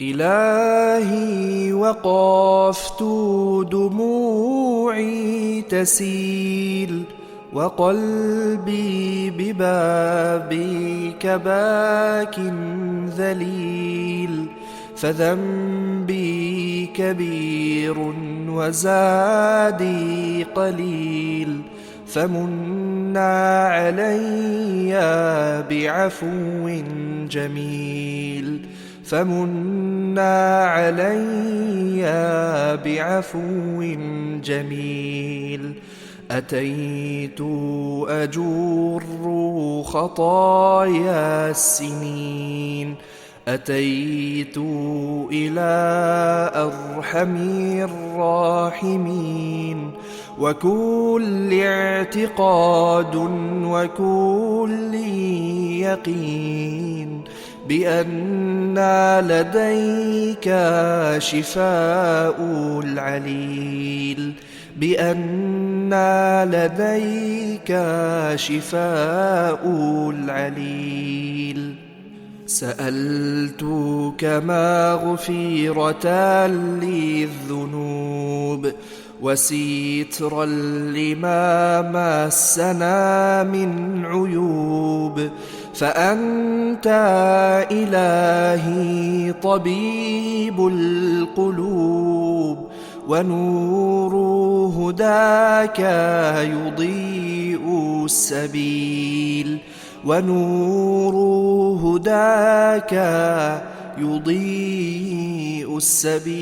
إلهي وقفت دموعي تسيل، وقلبي ببابك باك ذليل، فذنبي كبير وزادي قليل، فمنّا علي بعفو جميل، فمنّا علي بعفو جميل. أتيت أجر خطايا السنين، أتيت إلى أرحم الراحمين، وكل اعتقاد وكل يقين بأن لديك شفاء العليل، بأن لديك شفاء العليل. سألتك مغفرة للذنوب وسترا لما مسنا من عيوب، فأنت إلهي طبيب القلوب، ونور هداك يضيء السبيل، ونور هداك يضيء السبيل.